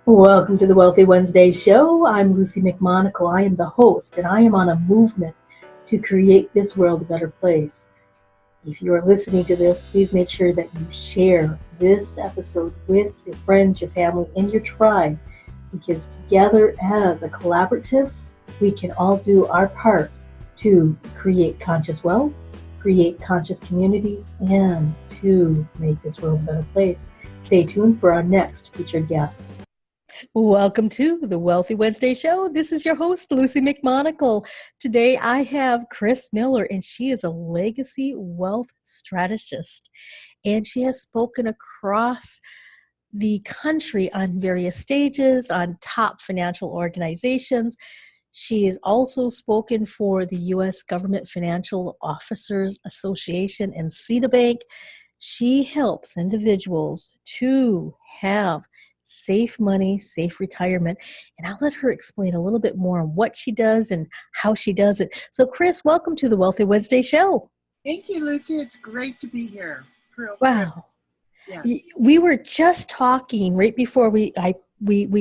Welcome to the Wealthy Wednesday show. I'm Lucy McMonagle. I am the host, and I am on a movement to create this world a better place. If you are listening to this, please make sure that you share this episode with your friends, your family, and your tribe, because together as a collaborative, we can all do our part to create conscious wealth, create conscious communities, and to make this world a better place. Stay tuned for our next featured guest. Welcome to the Wealthy Wednesday show. This is your host, Lucy McMonagle. Today I have Kris Miller, and she is a Legacy Wealth Strategist. And she has spoken across the country on various stages, on top financial organizations. She has also spoken for the U.S. Government Financial Officers Association and Citibank. She helps individuals to have safe money, safe retirement. And I'll let her explain a little bit more on what she does and how she does it. So, Kris, welcome to the Wealthy Wednesday show. Thank you, Lucy. It's great to be here. Wow. Yes. We were just talking right before we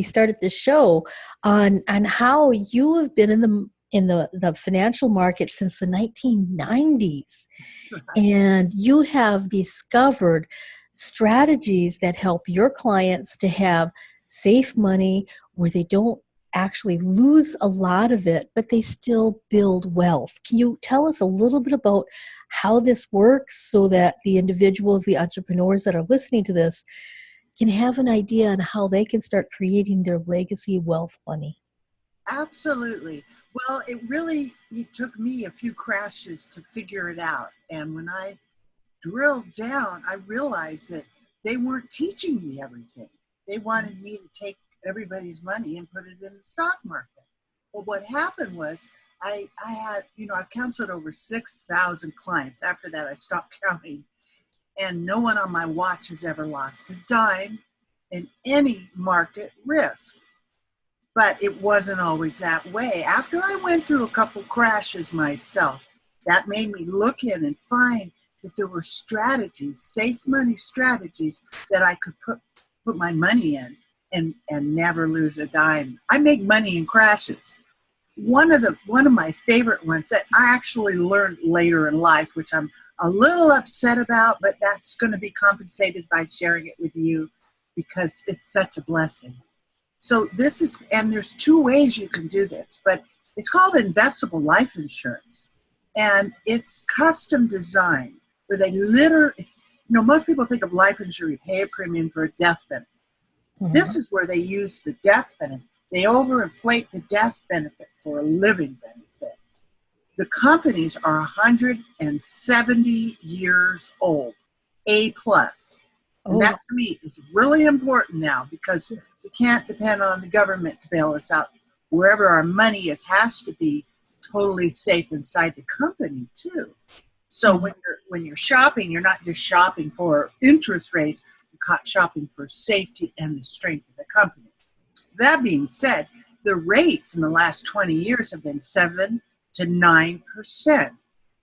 started the show on how you have been in the financial market since the 1990s. And you have discovered strategies that help your clients to have safe money where they don't actually lose a lot of it, but they still build wealth. Can you tell us a little bit about how this works so that the individuals, the entrepreneurs that are listening to this can have an idea on how they can start creating their legacy wealth money? Absolutely. Well, it took me a few crashes to figure it out. And when I drilled down, I realized that they weren't teaching me everything. They wanted me to take everybody's money and put it in the stock market. Well, what happened was I had, I've counseled over 6,000 clients. After that, I stopped counting. And no one on my watch has ever lost a dime in any market risk. But it wasn't always that way. After I went through a couple crashes myself, that made me look in and find that there were strategies, safe money strategies, that I could put my money in and never lose a dime. I make money in crashes. One of my favorite ones that I actually learned later in life, which I'm a little upset about, but that's going to be compensated by sharing it with you because it's such a blessing. So there's two ways you can do this, but it's called investable life insurance. And it's custom designed where most people think of life insurance, you pay a premium for a death benefit. Mm-hmm. This is where they use the death benefit. They overinflate the death benefit for a living benefit. The companies are 170 years old, A+. And that to me is really important now because we can't depend on the government to bail us out. Wherever our money has to be totally safe inside the company too. So when you're shopping, you're not just shopping for interest rates, you're shopping for safety and the strength of the company. That being said, the rates in the last 20 years have been 7 to 9%.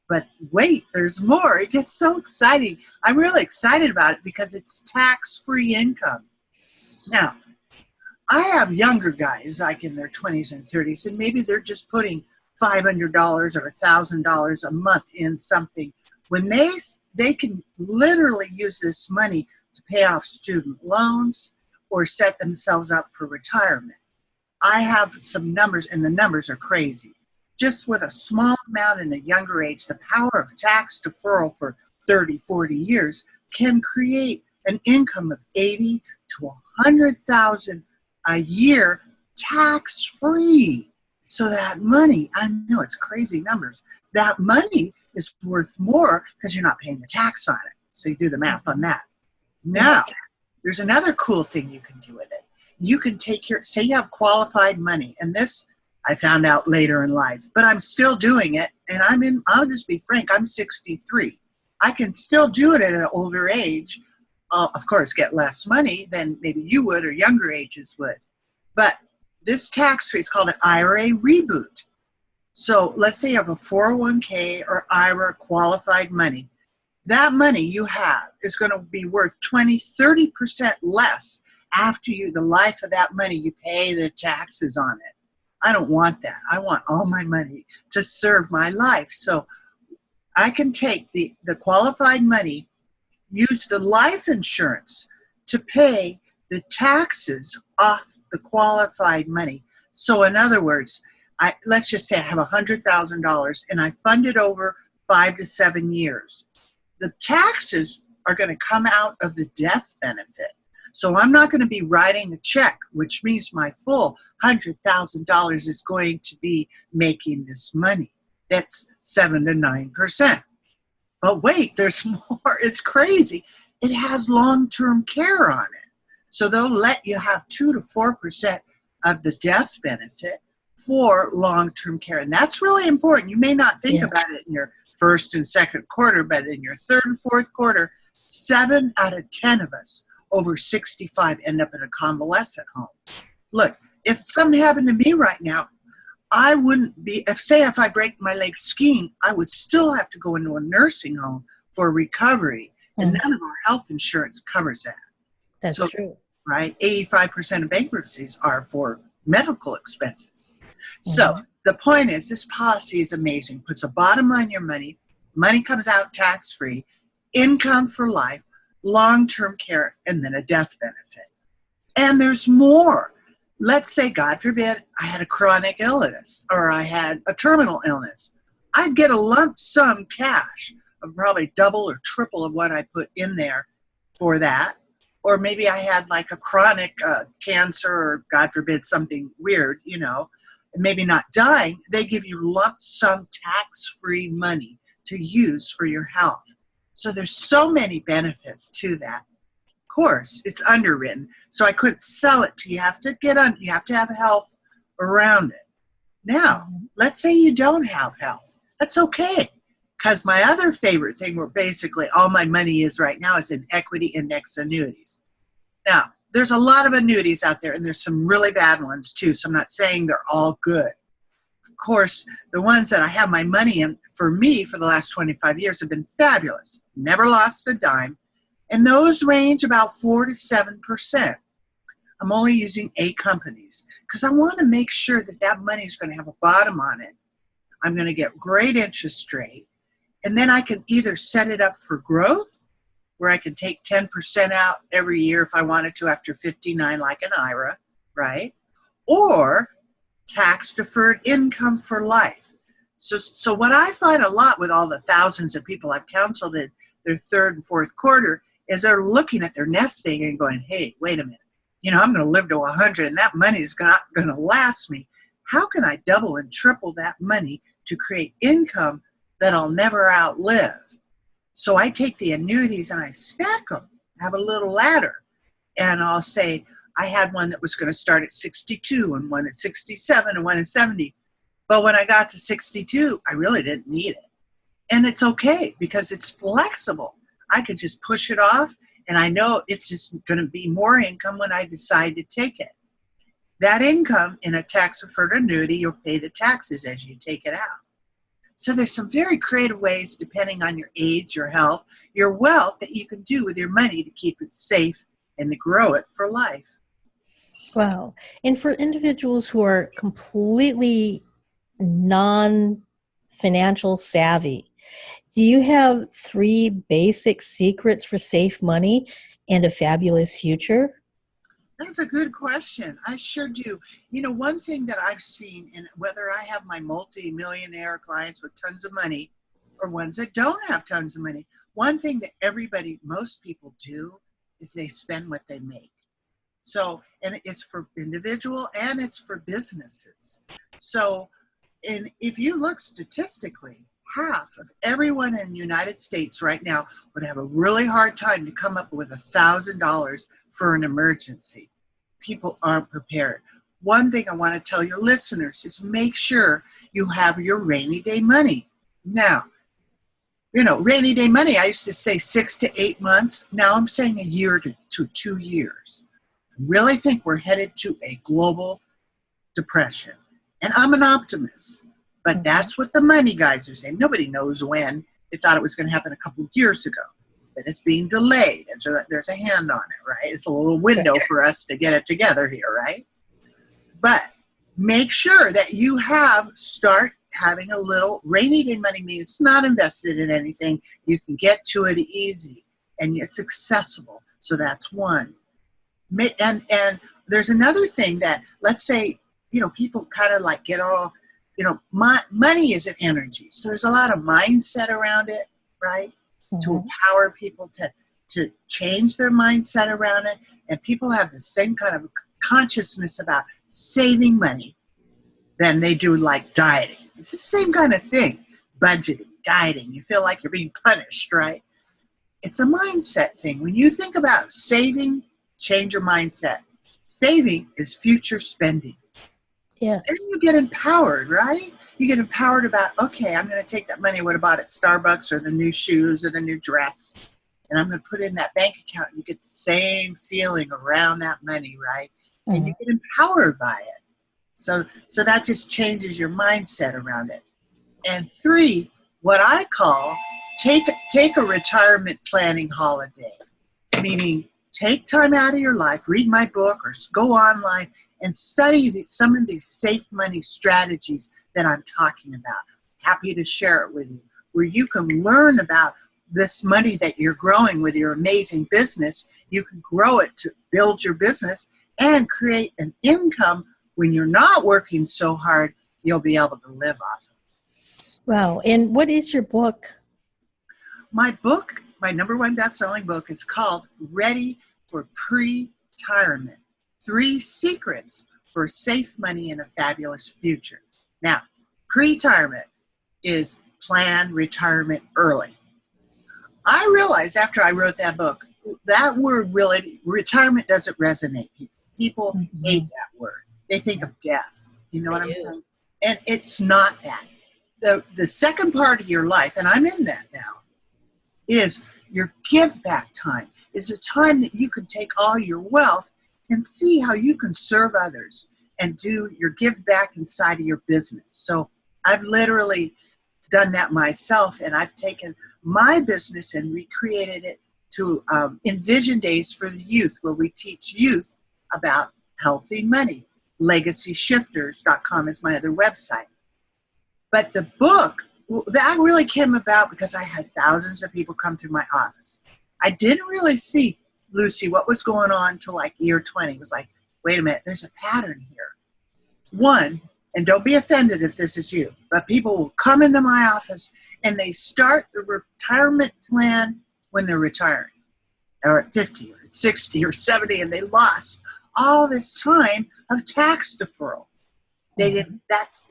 But wait, there's more. It gets so exciting. I'm really excited about it because it's tax-free income. Now, I have younger guys like in their 20s and 30s, and maybe they're just putting $500 or $1,000 a month in something. When they can literally use this money to pay off student loans or set themselves up for retirement. I have some numbers, and the numbers are crazy. Just with a small amount in a younger age, the power of tax deferral for 30, 40 years can create an income of $80,000 to $100,000 a year tax-free. So that money, I know it's crazy numbers, that money is worth more because you're not paying the tax on it. So you do the math on that. Now, there's another cool thing you can do with it. You can say you have qualified money, and this I found out later in life, but I'm still doing it. And I'll just be frank, I'm 63. I can still do it at an older age. Of course, get less money than maybe you would or younger ages would. But this tax-free, it's called an IRA reboot. So let's say you have a 401k or IRA qualified money. That money you have is going to be worth 20, 30% less after the life of that money, you pay the taxes on it. I don't want that. I want all my money to serve my life. So I can take the qualified money, use the life insurance to pay the taxes off the qualified money. So in other words, let's just say I have $100,000 and I fund it over 5 to 7 years. The taxes are going to come out of the death benefit. So I'm not going to be writing a check, which means my full $100,000 is going to be making this money. That's 7 to 9%. But wait, there's more. It's crazy. It has long-term care on it. So they'll let you have 2 to 4% of the death benefit for long-term care. And that's really important. You may not think about it in your first and second quarter, but in your third and fourth quarter, 7 out of 10 of us over 65 end up in a convalescent home. Look, if something happened to me right now, I wouldn't be, if I break my leg skiing, I would still have to go into a nursing home for recovery. And none of our health insurance covers that. That's true. Right? 85% of bankruptcies are for medical expenses. So the point is, this policy is amazing. Puts a bottom on your money. Money comes out tax-free. Income for life, long-term care, and then a death benefit. And there's more. Let's say, God forbid, I had a chronic illness or I had a terminal illness. I'd get a lump sum cash of probably double or triple of what I put in there for that. Or maybe I had like a chronic cancer or, God forbid, something weird, and maybe not dying. They give you lump sum tax-free money to use for your health. So there's so many benefits to that. Of course, it's underwritten, so I couldn't sell it to you. You have to have health around it. Now, let's say you don't have health. That's okay, because my other favorite thing, where basically all my money is right now, is in equity index annuities. Now, there's a lot of annuities out there, and there's some really bad ones too, so I'm not saying they're all good. Of course, the ones that I have my money in, for me, for the last 25 years have been fabulous. Never lost a dime. And those range about 4 to 7%. I'm only using 8 companies because I want to make sure that that money is going to have a bottom on it. I'm going to get great interest rate. And then I can either set it up for growth, where I can take 10% out every year if I wanted to after 59, like an IRA, right? Or tax-deferred income for life. So what I find a lot with all the thousands of people I've counseled in their third and fourth quarter is they're looking at their nest egg and going, hey, wait a minute. I'm going to live to 100 and that money is not going to last me. How can I double and triple that money to create income that I'll never outlive? So I take the annuities and I stack them. I have a little ladder. And I'll say, I had one that was going to start at 62 and one at 67 and one at 70. But when I got to 62, I really didn't need it. And it's okay because it's flexible. I could just push it off, and I know it's just going to be more income when I decide to take it. That income in a tax-deferred annuity, you'll pay the taxes as you take it out. So there's some very creative ways, depending on your age, your health, your wealth, that you can do with your money to keep it safe and to grow it for life. Wow. And for individuals who are completely non-financial savvy, do you have 3 basic secrets for safe money and a fabulous future? That's a good question. I sure do. One thing that I've seen, and whether I have my multi-millionaire clients with tons of money or ones that don't have tons of money, one thing that most people do is they spend what they make. So, and it's for individual and it's for businesses. So, and if you look statistically, half of everyone in the United States right now would have a really hard time to come up with $1,000 for an emergency. People aren't prepared. One thing I want to tell your listeners is make sure you have your rainy day money. Now, rainy day money, I used to say 6 to 8 months. Now I'm saying a year to 2 years. I really think we're headed to a global depression. And I'm an optimist. But that's what the money guys are saying. Nobody knows when. They thought it was going to happen a couple of years ago. that it's being delayed. And so that there's a hand on it, right? It's a little window for us to get it together here, right? But make sure that you start having a little rainy day money, means it's not invested in anything. You can get to it easy and it's accessible. So that's one. And there's another thing that, let's say, people kind of like get all, money is an energy. So there's a lot of mindset around it, right? To empower people to change their mindset around it. And people have the same kind of consciousness about saving money than they do like dieting. It's the same kind of thing. Budgeting, dieting. You feel like you're being punished, right? It's a mindset thing. When you think about saving, change your mindset. Saving is future spending. Yes. And you get empowered, right? You get empowered about, okay, I'm going to take that money I would have bought at Starbucks or the new shoes or the new dress, and I'm going to put it in that bank account. And you get the same feeling around that money, right? And you get empowered by it. So that just changes your mindset around it. And 3, what I call take a retirement planning holiday, meaning take time out of your life, read my book, or go online and study some of these safe money strategies that I'm talking about. Happy to share it with you, where you can learn about this money that you're growing with your amazing business. You can grow it to build your business and create an income. When you're not working so hard, you'll be able to live off of it. Wow. And what is your book? My book, my #1 best-selling book, is called Ready for PREtirement: 3 Secrets for Safe Money and a Fabulous Future. Now, PREtirement is plan retirement early. I realized after I wrote that book, that word really, retirement doesn't resonate. People hate that word. They think of death. You know what I'm saying? And it's not that. The second part of your life, and I'm in that now, is your give back time. Is a time that you can take all your wealth and see how you can serve others and do your give back inside of your business. So I've literally done that myself, and I've taken my business and recreated it to Envision Days for the Youth, where we teach youth about healthy money. LegacyShifters.com is my other website. But the book, that really came about because I had thousands of people come through my office. I didn't really see, Lucy, what was going on until like year 20. It was like, wait a minute, there's a pattern here. One, and don't be offended if this is you, but people will come into my office and they start the retirement plan when they're retiring, or at 50 or at 60 or 70, and they lost all this time of tax deferral. They didn't,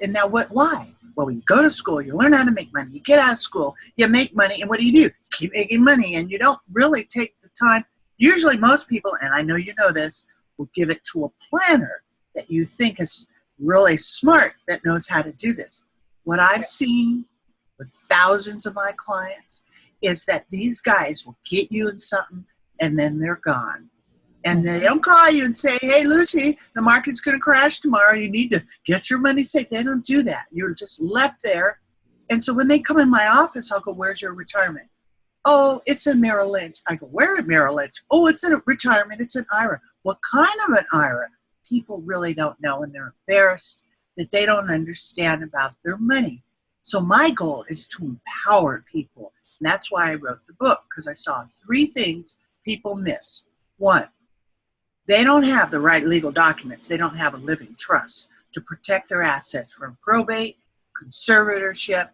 and now what, why? Well, you go to school, you learn how to make money, you get out of school, you make money, and what do? You keep making money, and you don't really take the time. Usually most people, and I know you know this, will give it to a planner that you think is really smart, that knows how to do this. What I've seen with thousands of my clients is that these guys will get you in something and then they're gone. And they don't call you and say, hey, Lucy, the market's going to crash tomorrow. You need to get your money safe. They don't do that. You're just left there. And so when they come in my office, I'll go, where's your retirement? Oh, it's in Merrill Lynch. I go, where at Merrill Lynch? Oh, it's in a retirement. It's an IRA. What kind of an IRA? People really don't know, and they're embarrassed that they don't understand about their money. So my goal is to empower people. And that's why I wrote the book, because I saw 3 things people miss. 1, they don't have the right legal documents. They don't have a living trust to protect their assets from probate, conservatorship,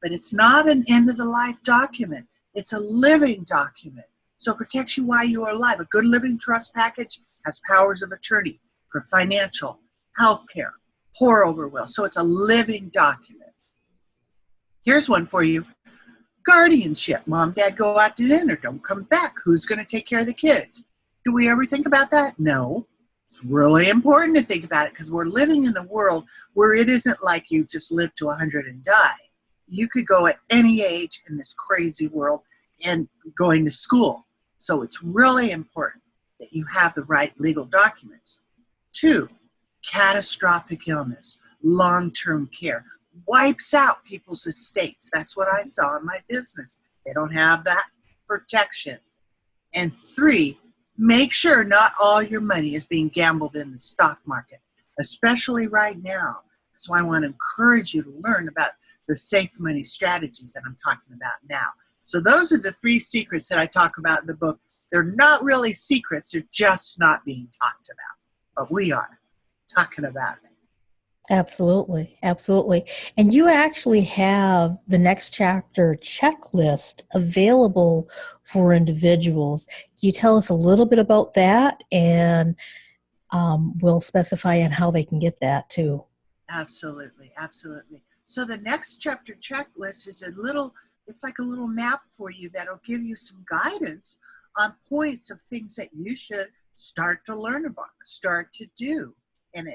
but it's not an end-of-the-life document. It's a living document. So it protects you while you are alive. A good living trust package has powers of attorney for financial, healthcare, pour-over will. So it's a living document. Here's one for you. Guardianship. Mom, Dad go out to dinner. Don't come back. Who's going to take care of the kids? Do we ever think about that? No. It's really important to think about it, because we're living in a world where it isn't like you just live to 100 and die. You could go at any age in this crazy world and going to school. So it's really important that you have the right legal documents. 2, catastrophic illness, long-term care, wipes out people's estates. That's what I saw in my business. They don't have that protection. And 3, make sure not all your money is being gambled in the stock market, especially right now. So I want to encourage you to learn about the safe money strategies that I'm talking about now. So those are the 3 secrets that I talk about in the book. They're not really secrets. They're just not being talked about. But we are talking about it. Absolutely. Absolutely. And you actually have the next chapter checklist available for individuals. Can you tell us a little bit about that? And we'll specify on how they can get that too. Absolutely. Absolutely. So the next chapter checklist is it's like a little map for you that'll give you some guidance on points of things that you should start to learn about, start to do. And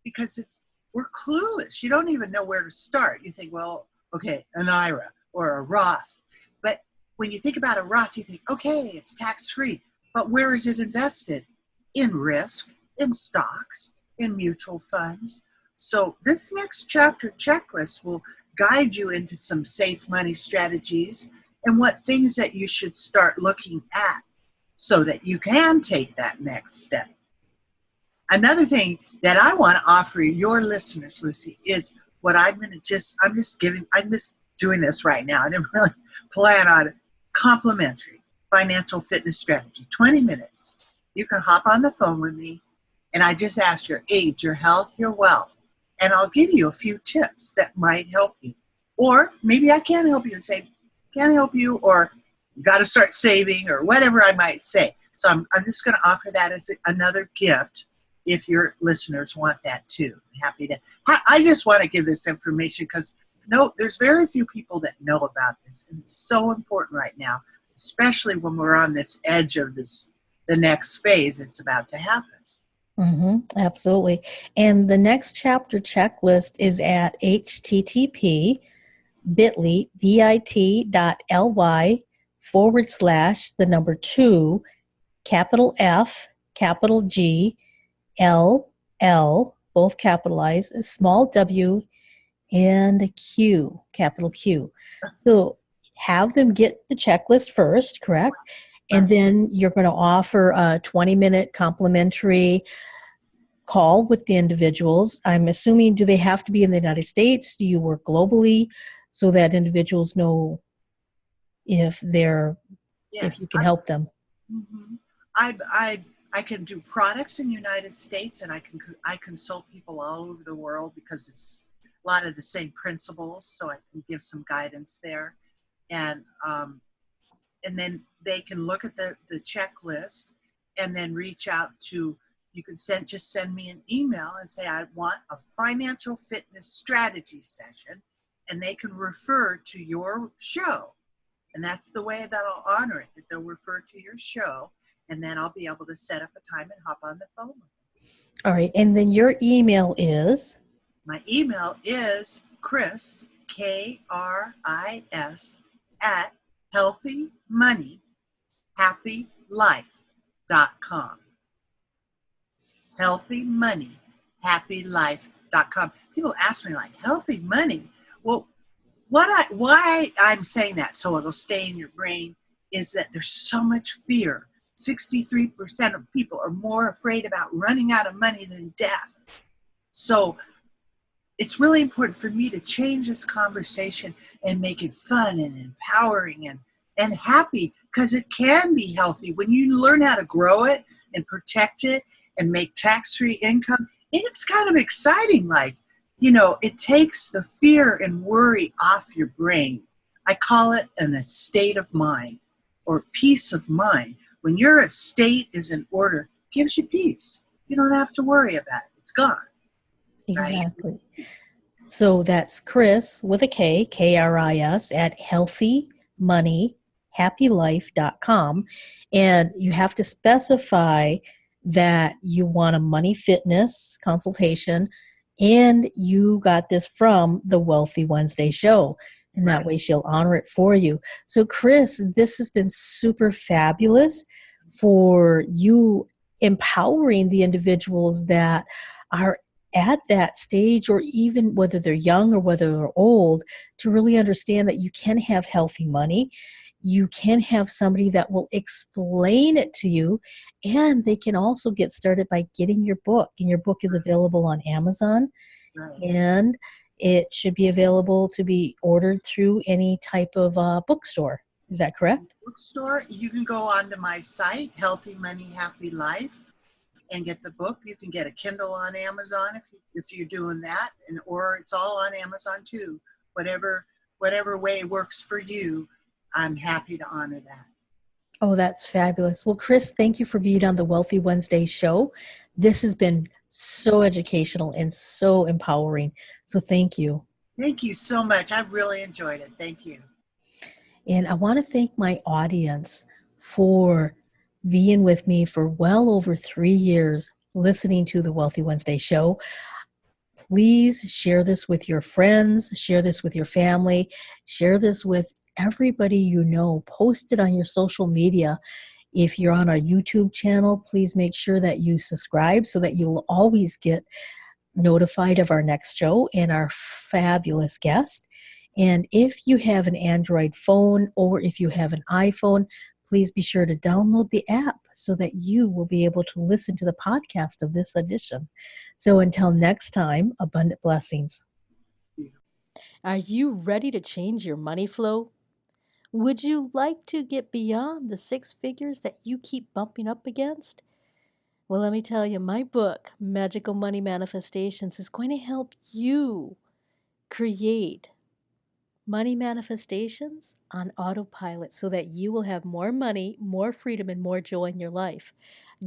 because we're clueless. You don't even know where to start. You think, well, okay, an IRA or a Roth. But when you think about a Roth, you think, okay, it's tax-free. But where is it invested? In risk, in stocks, in mutual funds. So this next chapter checklist will guide you into some safe money strategies and what things that you should start looking at so that you can take that next step. Another thing that I want to offer your listeners, Lucy, is what I'm just doing this right now. I didn't really plan on it. Complimentary financial fitness strategy, 20 minutes. You can hop on the phone with me and I just ask your age, your health, your wealth, and I'll give you a few tips that might help you. Or maybe I can help you and say, can't help you, or you got to start saving, or whatever I might say. So I'm just going to offer that as another gift if your listeners want that too. I'm happy to. I just want to give this information because there's very few people that know about this, and it's so important right now, especially when we're on this edge of the next phase that's about to happen. Absolutely. And the next chapter checklist is at http://bit.ly/2 capital F, capital G, L, both capitalized, small w, and Q, capital Q. So have them get the checklist first, correct? And then you're going to offer a 20-minute complimentary call with the individuals. I'm assuming, do they have to be in the United States? Do you work globally so that individuals know if you can help them? Mm-hmm. I can do products in the United States, and I consult people all over the world because it's a lot of the same principles, so I can give some guidance there. And then they can look at the checklist and then reach out to, you can just send me an email and say, I want a financial fitness strategy session, and they can refer to your show. And that's the way that I'll honor it, that they'll refer to your show, and then I'll be able to set up a time and hop on the phone with them. All right. And then your email is? My email is Kris, Kris, at healthymoneyhappylife.com. healthymoneyhappylife.com. People ask me, like, healthy money? Well, why I'm saying that, so it'll stay in your brain, is that there's so much fear. 63% of people are more afraid about running out of money than death. So it's really important for me to change this conversation and make it fun and empowering and happy, because it can be healthy. When you learn how to grow it and protect it and make tax-free income, it's kind of exciting. Like, it takes the fear and worry off your brain. I call it an estate of mind, or peace of mind. When your estate is in order, it gives you peace. You don't have to worry about it. It's gone. Exactly. Right? So that's Kris with a K, Kris, at healthymoneyhappylife.com. And you have to specify that you want a money fitness consultation, and you got this from the Wealthy Wednesday show. And that way she'll honor it for you. So Kris, this has been super fabulous for you, empowering the individuals that are at that stage, or even whether they're young or whether they're old, to really understand that you can have healthy money. you can have somebody that will explain it to you, and they can also get started by getting your book. And your book is available on Amazon, Right. and it should be available to be ordered through any type of bookstore. Is that correct? Bookstore, you can go onto my site, Healthy Money Happy Life, and get the book. You can get a Kindle on Amazon if you're doing that, or it's all on Amazon too. Whatever way works for you, I'm happy to honor that. Oh, that's fabulous. Well, Kris, thank you for being on the Wealthy Wednesday show. This has been so educational and so empowering. So thank you. Thank you so much. I really enjoyed it. Thank you. And I want to thank my audience for being with me for well over 3 years listening to the Wealthy Wednesday show. Please share this with your friends, share this with your family, share this with everybody you know. Post it on your social media. If you're on our YouTube channel, please make sure that you subscribe so that you'll always get notified of our next show and our fabulous guest. And if you have an Android phone or if you have an iPhone, please be sure to download the app so that you will be able to listen to the podcast of this edition. So until next time, abundant blessings. Are you ready to change your money flow? Would you like to get beyond the 6 figures that you keep bumping up against? Well, let me tell you, my book, Magical Money Manifestations, is going to help you create money manifestations on autopilot so that you will have more money, more freedom, and more joy in your life.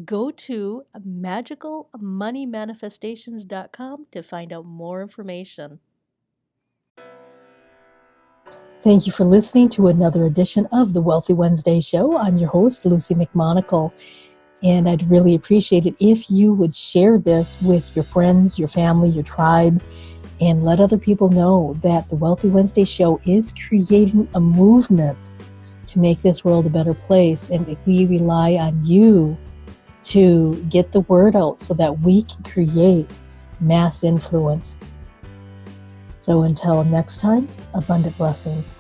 Go to magicalmoneymanifestations.com to find out more information. Thank you for listening to another edition of the Wealthy Wednesday show. I'm your host, Lucy McMonagle, and I'd really appreciate it if you would share this with your friends, your family, your tribe, and let other people know that the Wealthy Wednesday show is creating a movement to make this world a better place. And we rely on you to get the word out so that we can create mass influence. So until next time, abundant blessings.